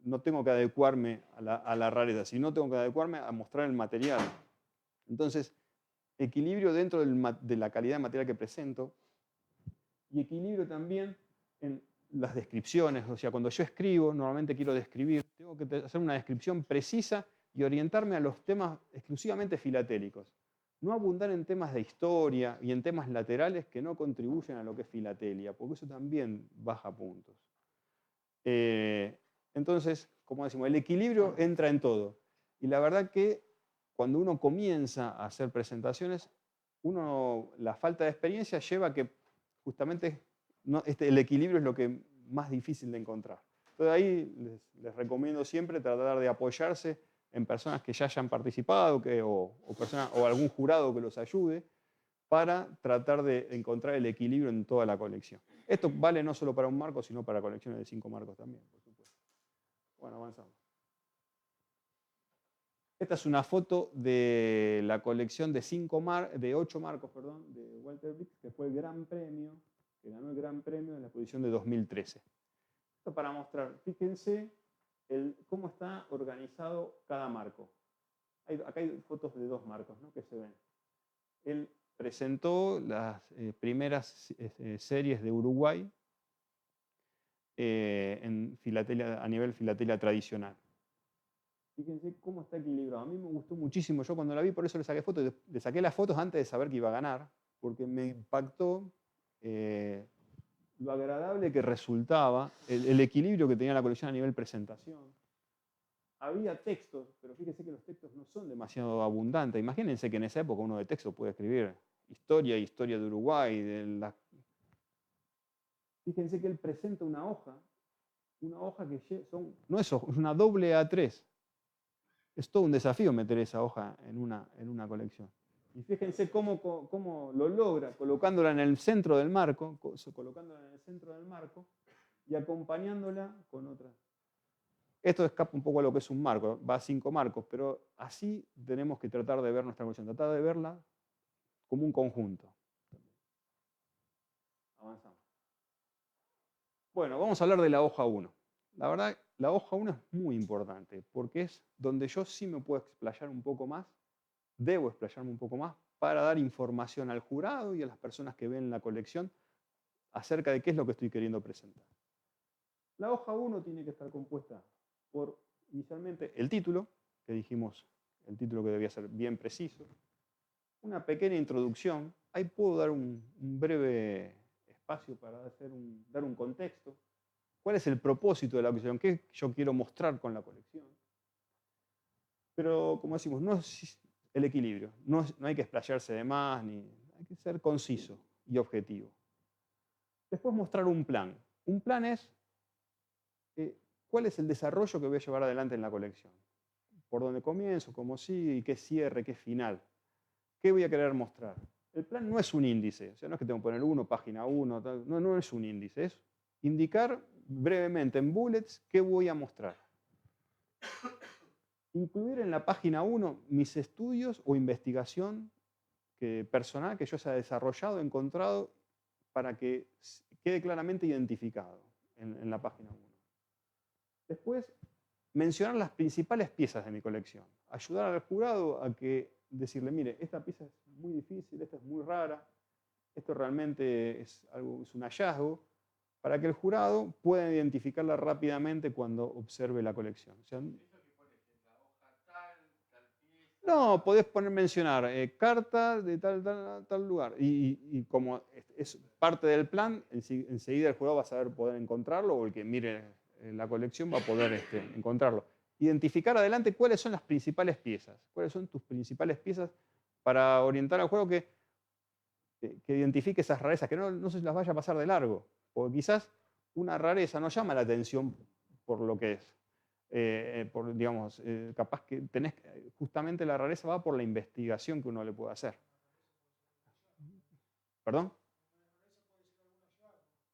no tengo que adecuarme a la rareza, sino tengo que adecuarme a mostrar el material. Entonces, equilibrio dentro de la calidad de material que presento y equilibrio también en las descripciones. O sea, cuando yo escribo, normalmente quiero describir, tengo que hacer una descripción precisa y orientarme a los temas exclusivamente filatélicos. No abundar en temas de historia y en temas laterales que no contribuyen a lo que es filatelia, porque eso también baja puntos. Entonces, como decimos, el equilibrio entra en todo. Y la verdad que cuando uno comienza a hacer presentaciones, la falta de experiencia lleva a que justamente el equilibrio es lo que más difícil de encontrar. Entonces ahí les recomiendo siempre tratar de apoyarse en personas que ya hayan participado o algún jurado que los ayude para tratar de encontrar el equilibrio en toda la colección. Esto vale no solo para un marco, sino para colecciones de 5 marcos también, por supuesto. Bueno, avanzamos. Esta es una foto de la colección de 8 marcos, de Walter Briggs, que fue el Gran Premio, que ganó el Gran Premio en la exposición de 2013. Esto para mostrar, fíjense cómo está organizado cada marco. Acá hay fotos de 2 marcos, ¿no?, que se ven. Él presentó las primeras series de Uruguay en filatelia, a nivel filatelia tradicional. Fíjense cómo está equilibrado. A mí me gustó muchísimo. Yo cuando la vi, por eso le saqué fotos. Le saqué las fotos antes de saber que iba a ganar, porque me impactó lo agradable que resultaba, el equilibrio que tenía la colección a nivel presentación. Había textos, pero fíjense que los textos no son demasiado abundantes. Imagínense que en esa época uno de texto puede escribir historia de Uruguay. Fíjense que él presenta una hoja que no es una doble A3. Es todo un desafío meter esa hoja en una colección. Y fíjense cómo lo logra, colocándola en el centro del marco, y acompañándola con otras. Esto escapa un poco a lo que es un marco, va a 5 marcos, pero así tenemos que tratar de ver nuestra colección, tratar de verla como un conjunto. Avanzamos. Bueno, vamos a hablar de la hoja 1. La verdad, la hoja 1 es muy importante, porque es donde yo sí me puedo explayar un poco más, debo explayarme un poco más, para dar información al jurado y a las personas que ven la colección acerca de qué es lo que estoy queriendo presentar. La hoja 1 tiene que estar compuesta por, inicialmente, el título, que dijimos, el título que debía ser bien preciso, una pequeña introducción, ahí puedo dar un breve espacio para dar un contexto, cuál es el propósito de la colección, qué yo quiero mostrar con la colección. Pero, como decimos, no es el equilibrio, no hay que explayarse de más, hay que ser conciso y objetivo. Después mostrar un plan. Un plan es cuál es el desarrollo que voy a llevar adelante en la colección. Por dónde comienzo, cómo sigue, qué cierre, qué final. ¿Qué voy a querer mostrar? El plan no es un índice, o sea, no es que tengo que poner 1, página 1, no es un índice, es indicar brevemente en bullets qué voy a mostrar. Incluir en la página 1 mis estudios o investigación personal que yo haya desarrollado, encontrado, para que quede claramente identificado en la página 1. Después, mencionar las principales piezas de mi colección. Ayudar al jurado a decirle, mire, esta pieza es muy difícil, esta es muy rara, esto realmente es un hallazgo, para que el jurado pueda identificarla rápidamente cuando observe la colección. O sea, no, podés mencionar carta de tal lugar. Y como es parte del plan, enseguida el jurado va a saber poder encontrarlo, o el que mire la colección va a poder encontrarlo. Identificar adelante cuáles son las principales piezas, cuáles son tus principales piezas para orientar al jurado que identifique esas rarezas, que no se las vaya a pasar de largo. Porque quizás una rareza no llama la atención por lo que es. Capaz que justamente la rareza va por la investigación que uno le puede hacer. ¿Perdón?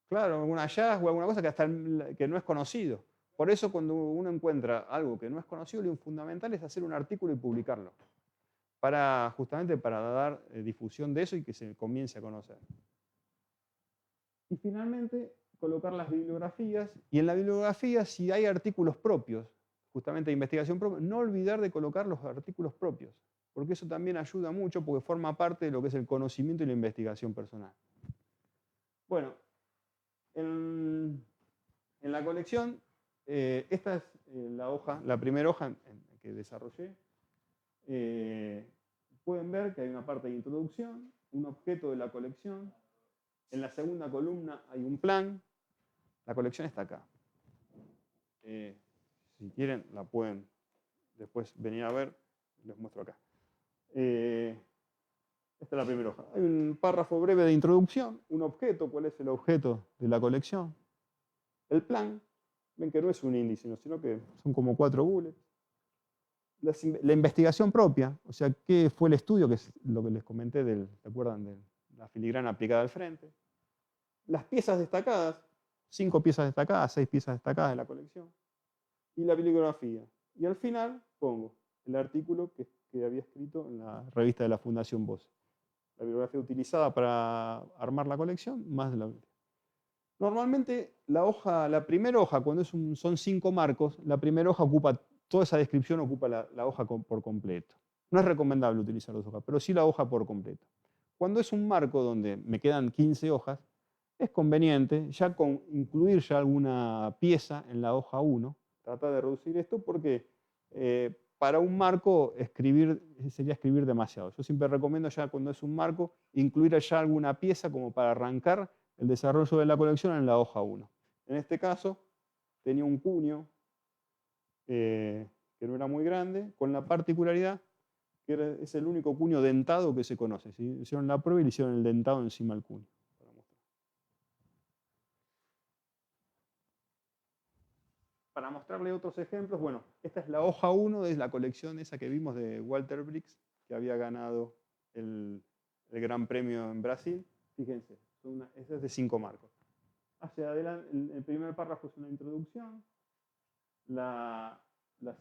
Claro, algún hallazgo, alguna cosa que no es conocido. Por eso cuando uno encuentra algo que no es conocido, lo fundamental es hacer un artículo y publicarlo. Justamente para dar difusión de eso y que se comience a conocer. Y finalmente, colocar las bibliografías. Y en la bibliografía, si hay artículos propios, justamente de investigación propia, no olvidar de colocar los artículos propios, porque eso también ayuda mucho porque forma parte de lo que es el conocimiento y la investigación personal. Bueno, en la colección, esta es la primera hoja que desarrollé. Pueden ver que hay una parte de introducción, un objeto de la colección. En la segunda columna hay un plan. La colección está acá. Si quieren, la pueden después venir a ver. Les muestro acá. Esta es la primera hoja. Hay un párrafo breve de introducción, un objeto, cuál es el objeto de la colección, el plan, Ven que no es un índice, sino que son como 4 bullets. La investigación propia, o sea, qué fue el estudio, que es lo que les comenté, ¿se acuerdan? De la filigrana aplicada al frente. Las piezas destacadas, 5 piezas destacadas, 6 piezas destacadas de la colección. Y la bibliografía. Y al final pongo el artículo que había escrito en la revista de la Fundación Bose. La bibliografía utilizada para armar la colección, más de la Biblia. Normalmente la primera hoja, cuando son 5 marcos, la primera hoja ocupa, toda esa descripción ocupa la hoja por completo. No es recomendable utilizar 2 hojas, pero sí la hoja por completo. Cuando es un marco donde me quedan 15 hojas, es conveniente ya incluir ya alguna pieza en la hoja 1. Tratar de reducir esto porque para un marco sería escribir demasiado. Yo siempre recomiendo ya cuando es un marco incluir ya alguna pieza como para arrancar el desarrollo de la colección en la hoja 1. En este caso tenía un cuño que no era muy grande, con la particularidad que es el único cuño dentado que se conoce. ¿Sí? Hicieron la prueba y le hicieron el dentado encima del cuño. Para mostrarle otros ejemplos, bueno, esta es la hoja 1 de la colección esa que vimos de Walter Briggs, que había ganado el Gran Premio en Brasil. Fíjense, esa es de 5 marcos. Hacia adelante, el primer párrafo es una introducción. La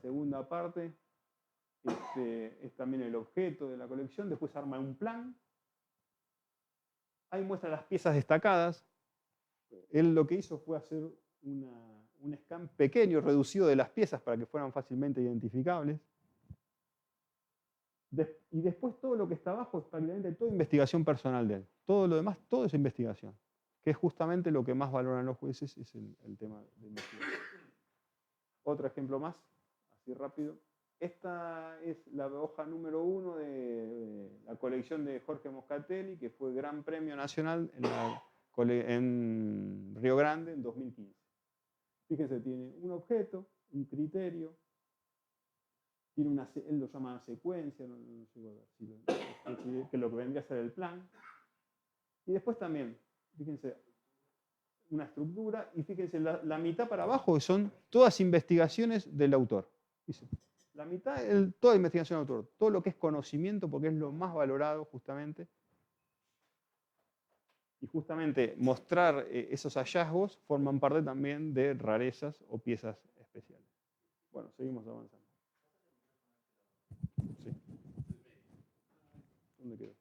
segunda parte es también el objeto de la colección. Después arma un plan. Ahí muestra las piezas destacadas. Él lo que hizo fue hacer un scan pequeño, reducido de las piezas para que fueran fácilmente identificables. Y después todo lo que está abajo es prácticamente toda investigación personal de él. Todo lo demás, todo es investigación. Que es justamente lo que más valoran los jueces, es el tema de investigación. Otro ejemplo más, así rápido. Esta es la hoja número 1 de la colección de Jorge Moscatelli, que fue Gran Premio Nacional en Río Grande en 2015. Fíjense, tiene un objeto, un criterio, tiene él lo llama secuencia, no sé que lo que vendría a ser el plan. Y después también, fíjense, una estructura, y fíjense, la mitad para abajo son todas investigaciones del autor. Dice, la mitad, toda investigación del autor, todo lo que es conocimiento, porque es lo más valorado justamente. Y justamente mostrar esos hallazgos forman parte también de rarezas o piezas especiales. Bueno, seguimos avanzando. Sí. ¿Dónde quedó?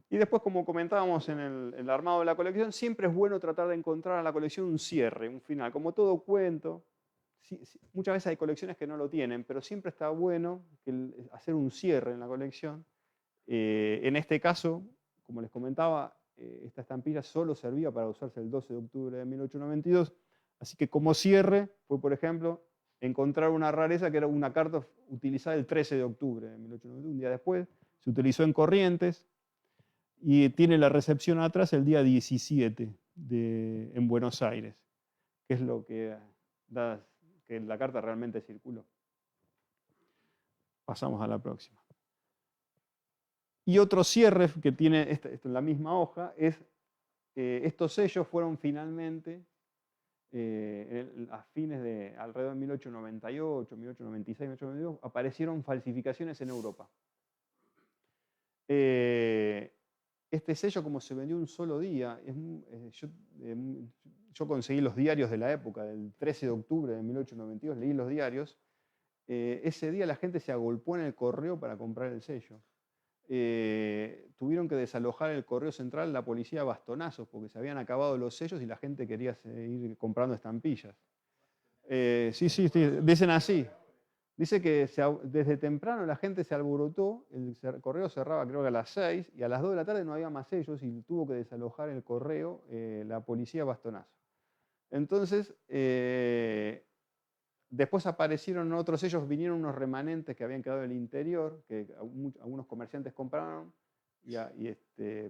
Y después, como comentábamos en el armado de la colección, siempre es bueno tratar de encontrar a la colección un cierre, un final. Como todo cuento, muchas veces hay colecciones que no lo tienen, pero siempre está bueno hacer un cierre en la colección. En este caso, como les comentaba, esta estampilla solo servía para usarse el 12 de octubre de 1892, así que como cierre fue, por ejemplo, encontrar una rareza que era una carta utilizada el 13 de octubre de 1892, un día después, se utilizó en Corrientes y tiene la recepción atrás el día 17 en Buenos Aires, que es lo que da que la carta realmente circuló. Pasamos a la próxima. Y otro cierre que tiene esto en la misma hoja es estos sellos fueron finalmente a fines de alrededor de 1898, 1896, 1892, aparecieron falsificaciones en Europa. Este sello, como se vendió un solo día, yo conseguí los diarios de la época, del 13 de octubre de 1892, leí los diarios. Ese día la gente se agolpó en el correo para comprar el sello. Tuvieron que desalojar el correo central la policía a bastonazos porque se habían acabado los sellos y la gente quería seguir comprando estampillas. Sí, dicen así. Dice que desde temprano la gente se alborotó, el correo cerraba creo que a las 6 y a las 2 de la tarde no había más sellos y tuvo que desalojar el correo la policía a bastonazo. Entonces, después aparecieron otros sellos, vinieron unos remanentes que habían quedado en el interior, que algunos comerciantes compraron,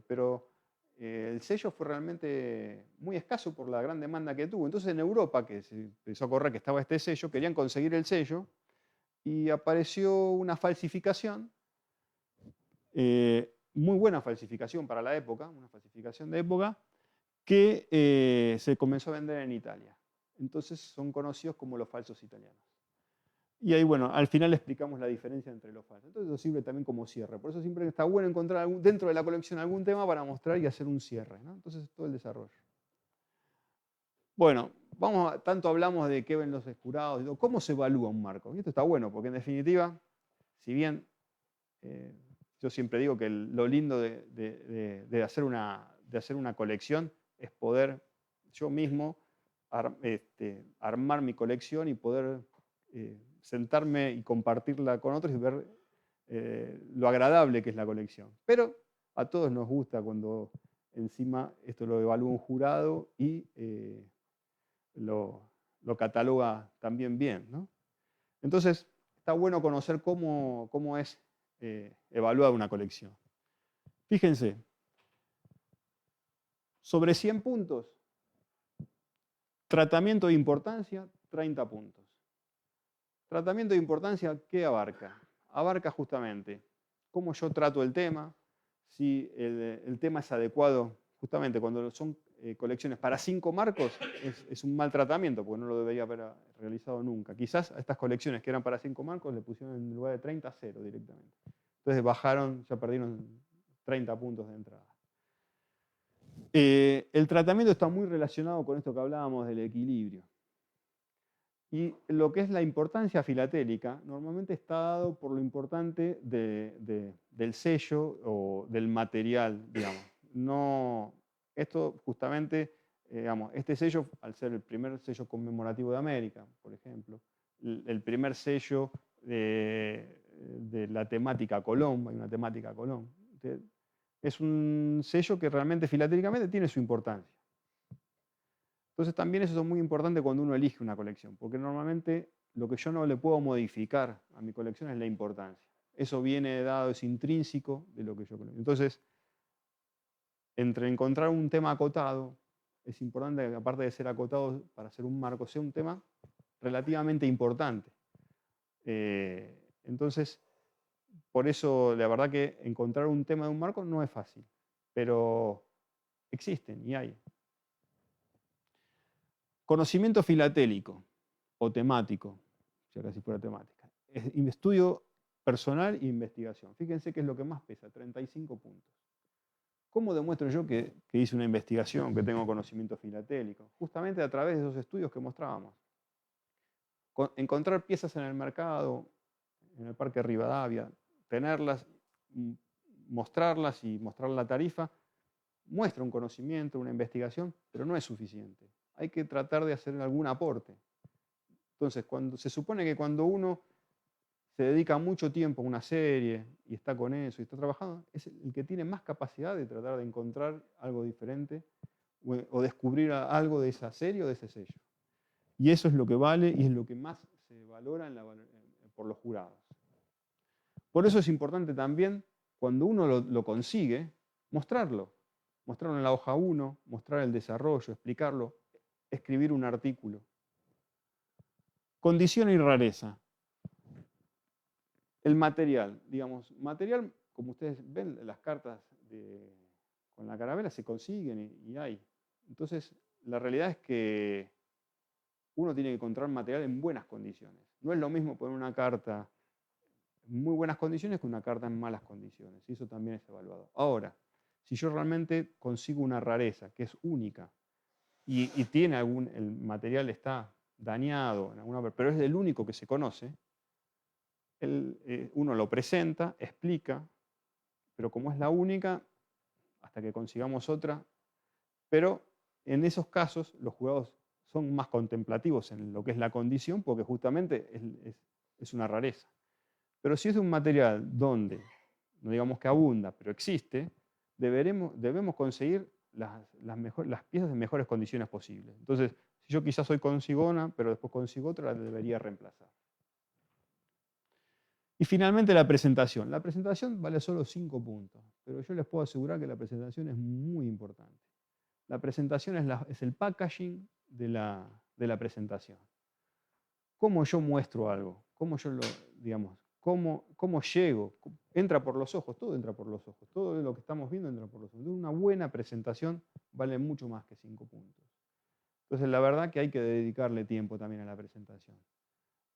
pero el sello fue realmente muy escaso por la gran demanda que tuvo. Entonces en Europa, que se empezó a correr que estaba este sello, querían conseguir el sello, y apareció una falsificación, muy buena falsificación para la época, una falsificación de época, que se comenzó a vender en Italia. Entonces son conocidos como los falsos italianos. Y ahí, bueno, al final explicamos la diferencia entre los falsos. Entonces eso sirve también como cierre. Por eso siempre está bueno encontrar dentro de la colección algún tema para mostrar y hacer un cierre, ¿no? Entonces todo el desarrollo. Bueno, tanto hablamos de qué ven los jurados, ¿cómo se evalúa un marco? Y esto está bueno, porque en definitiva, si bien yo siempre digo que lo lindo de hacer una colección es poder yo mismo armar mi colección y poder sentarme y compartirla con otros y ver lo agradable que es la colección. Pero a todos nos gusta cuando encima esto lo evalúa un jurado y lo cataloga también bien, ¿no? Entonces, está bueno conocer cómo es evaluada una colección. Fíjense, sobre 100 puntos, tratamiento de importancia, 30 puntos. Tratamiento de importancia, ¿qué abarca? Abarca justamente cómo yo trato el tema, si el tema es adecuado, justamente cuando son colecciones para 5 marcos, es un mal tratamiento, porque no lo debería haber realizado nunca. Quizás a estas colecciones que eran para 5 marcos le pusieron en lugar de 30 a 0 directamente. Entonces bajaron, ya perdieron 30 puntos de entrada. El tratamiento está muy relacionado con esto que hablábamos del equilibrio. Y lo que es la importancia filatélica normalmente está dado por lo importante del sello o del material, digamos. No, esto justamente, digamos, este sello, al ser el primer sello conmemorativo de América, por ejemplo, el primer sello de la temática Colón, hay una temática Colón, es un sello que realmente filatéricamente tiene su importancia. Entonces también eso es muy importante cuando uno elige una colección, porque normalmente lo que yo no le puedo modificar a mi colección es la importancia. Eso viene dado, es intrínseco de lo que yo colecciono. Entonces, entre encontrar un tema acotado, es importante que aparte de ser acotado para hacer un marco, sea un tema relativamente importante. Entonces, por eso la verdad que encontrar un tema de un marco no es fácil, pero existen y hay. Conocimiento filatélico o temático, si ahora sí fuera temática. Estudio personal e investigación. Fíjense que es lo que más pesa, 35 puntos. ¿Cómo demuestro yo que hice una investigación, que tengo conocimiento filatélico? Justamente a través de esos estudios que mostrábamos. Encontrar piezas en el mercado, en el Parque Rivadavia, tenerlas, mostrarlas y mostrar la tarifa, muestra un conocimiento, una investigación, pero no es suficiente. Hay que tratar de hacer algún aporte. Entonces, se supone que cuando uno se dedica mucho tiempo a una serie y está con eso y está trabajando, es el que tiene más capacidad de tratar de encontrar algo diferente o descubrir algo de esa serie o de ese sello. Y eso es lo que vale y es lo que más se valora por los jurados. Por eso es importante también, cuando uno lo consigue, mostrarlo. Mostrarlo en la hoja 1, mostrar el desarrollo, explicarlo, escribir un artículo. Condición y rareza. El material, digamos, material, como ustedes ven, las cartas con la carabela se consiguen y hay. Entonces, la realidad es que uno tiene que encontrar material en buenas condiciones. No es lo mismo poner una carta en muy buenas condiciones que una carta en malas condiciones. Y eso también es evaluado. Ahora, si yo realmente consigo una rareza que es única y tiene el material está dañado, pero es el único que se conoce, uno lo presenta, explica, pero como es la única, hasta que consigamos otra, pero en esos casos los jurados son más contemplativos en lo que es la condición, porque justamente es una rareza. Pero si es de un material donde, no digamos que abunda, pero existe, debemos conseguir las piezas en mejores condiciones posibles. Entonces, si yo quizás hoy consigo una, pero después consigo otra, la debería reemplazar. Y finalmente la presentación. La presentación vale solo 5 puntos, pero yo les puedo asegurar que la presentación es muy importante. La presentación es el packaging de la presentación. ¿Cómo yo muestro algo? ¿Cómo yo cómo llego, entra por los ojos, todo entra por los ojos, todo lo que estamos viendo entra por los ojos. Entonces, una buena presentación vale mucho más que 5 puntos. Entonces, la verdad que hay que dedicarle tiempo también a la presentación.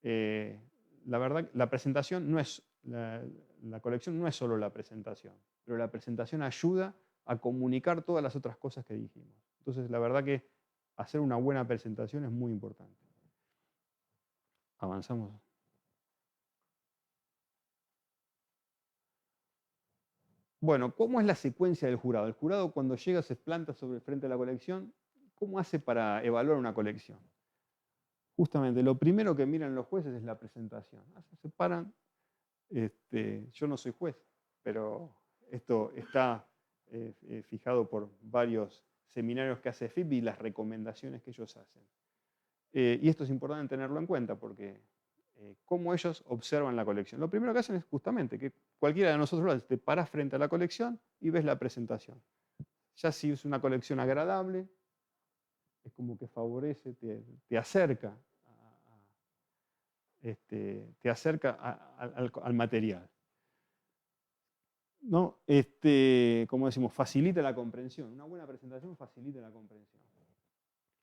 La verdad, la presentación no es, la colección no es solo la presentación, pero la presentación ayuda a comunicar todas las otras cosas que dijimos. Entonces, la verdad que hacer una buena presentación es muy importante. Avanzamos. Bueno, ¿cómo es la secuencia del jurado? El jurado cuando llega se planta sobre frente a la colección. ¿Cómo hace para evaluar una colección? Justamente, lo primero que miran los jueces es la presentación. Se paran. Yo no soy juez, pero esto está fijado por varios seminarios que hace FIP y las recomendaciones que ellos hacen. Y esto es importante tenerlo en cuenta porque cómo ellos observan la colección. Lo primero que hacen es justamente que cualquiera de nosotros te paras frente a la colección y ves la presentación. Ya si es una colección agradable, es como que favorece, te acerca, al material. ¿No? Como decimos, facilita la comprensión. Una buena presentación facilita la comprensión.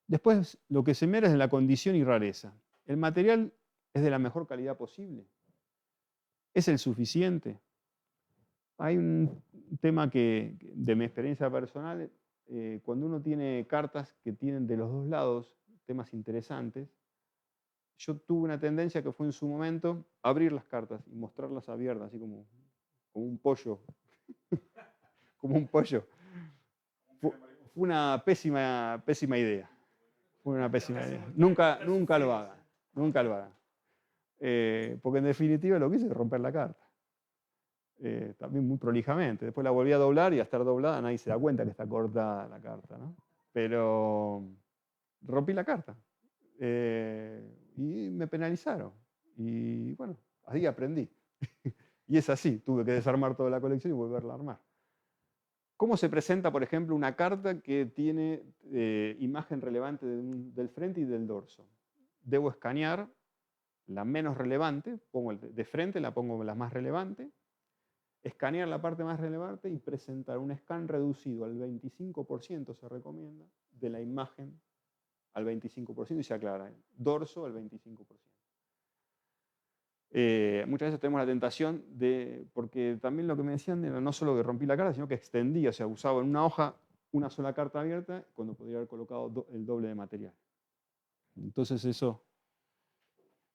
Después, lo que se mira es la condición y rareza. El material es de la mejor calidad posible. ¿Es el suficiente? Hay un tema que, de mi experiencia personal, cuando uno tiene cartas que tienen de los dos lados temas interesantes, yo tuve una tendencia que fue en su momento abrir las cartas y mostrarlas abiertas, así como un pollo. Como un pollo. Fue una pésima idea. Fue una pésima idea. Nunca lo hagan. Nunca lo hagan. Porque en definitiva lo que hice es romper la carta. También muy prolijamente. Después la volví a doblar y al estar doblada nadie se da cuenta que está cortada la carta, ¿no? Pero rompí la carta. Y me penalizaron. Y bueno, así aprendí. Y es así, tuve que desarmar toda la colección y volverla a armar. ¿Cómo se presenta, por ejemplo, una carta que tiene imagen relevante del frente y del dorso? Debo escanear la menos relevante, pongo de frente, la pongo la más relevante, escanear la parte más relevante y presentar un scan reducido al 25%, se recomienda, de la imagen al 25% y se aclara, dorso al 25%. Muchas veces tenemos la tentación porque también lo que me decían era no solo que rompí la carta, sino que extendía, o sea, usaba en una hoja una sola carta abierta cuando podría haber colocado el doble de material. Entonces eso.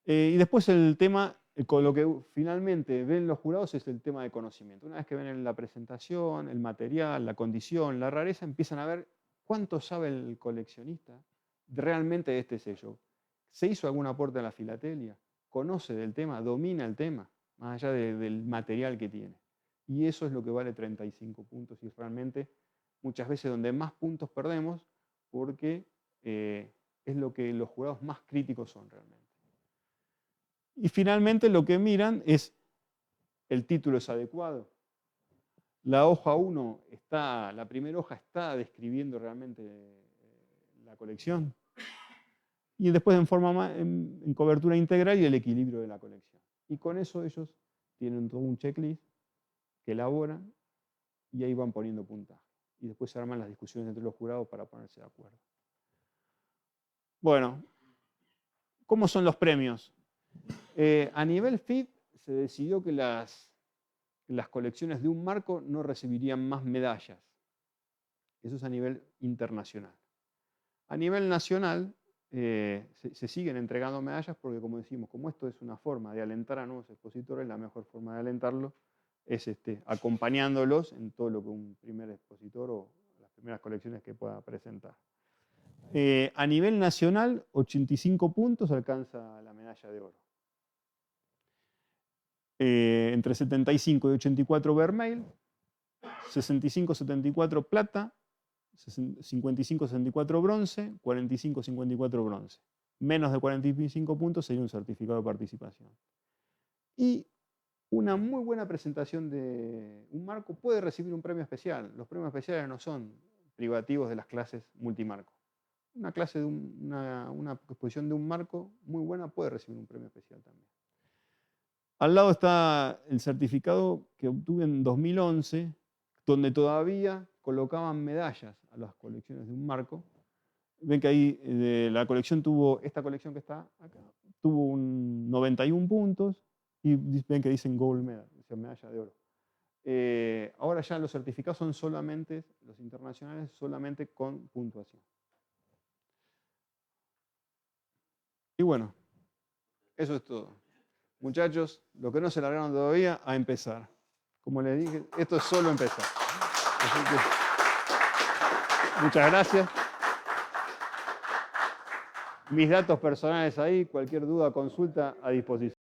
Y después el tema, con lo que finalmente ven los jurados es el tema de conocimiento. Una vez que ven la presentación, el material, la condición, la rareza, empiezan a ver cuánto sabe el coleccionista realmente de este sello. ¿Se hizo algún aporte a la filatelia? ¿Conoce del tema? ¿Domina el tema? Más allá del material que tiene. Y eso es lo que vale 35 puntos y realmente muchas veces donde más puntos perdemos porque es lo que los jurados más críticos son realmente. Y finalmente lo que miran es el título es adecuado. La hoja 1 la primera hoja está describiendo realmente la colección. Y después en cobertura integral y el equilibrio de la colección. Y con eso ellos tienen todo un checklist que elaboran y ahí van poniendo puntaje. Y después se arman las discusiones entre los jurados para ponerse de acuerdo. Bueno, ¿cómo son los premios? A nivel FIP se decidió que las colecciones de un marco no recibirían más medallas. Eso es a nivel internacional. A nivel nacional se siguen entregando medallas porque, como decimos, como esto es una forma de alentar a nuevos expositores, la mejor forma de alentarlos es acompañándolos en todo lo que un primer expositor o las primeras colecciones que pueda presentar. A nivel nacional, 85 puntos alcanza la medalla de oro. Entre 75 y 84 vermeil, 65-74 plata, 55-64 bronce, 45-54 bronce. Menos de 45 puntos sería un certificado de participación. Y una muy buena presentación de un marco puede recibir un premio especial. Los premios especiales no son privativos de las clases multimarco. Una clase de una exposición de un marco muy buena puede recibir un premio especial también. Al lado está el certificado que obtuve en 2011, donde todavía colocaban medallas a las colecciones de un marco. Ven que ahí la colección esta colección que está acá, tuvo un 91 puntos y ven que dicen gold medal, o sea, medalla de oro. Ahora ya los certificados son solamente, los internacionales, solamente con puntuación. Y bueno, eso es todo. Muchachos, los que no se largaron todavía, a empezar. Como les dije, esto es solo empezar. Así que, muchas gracias. Mis datos personales ahí, cualquier duda, consulta, a disposición.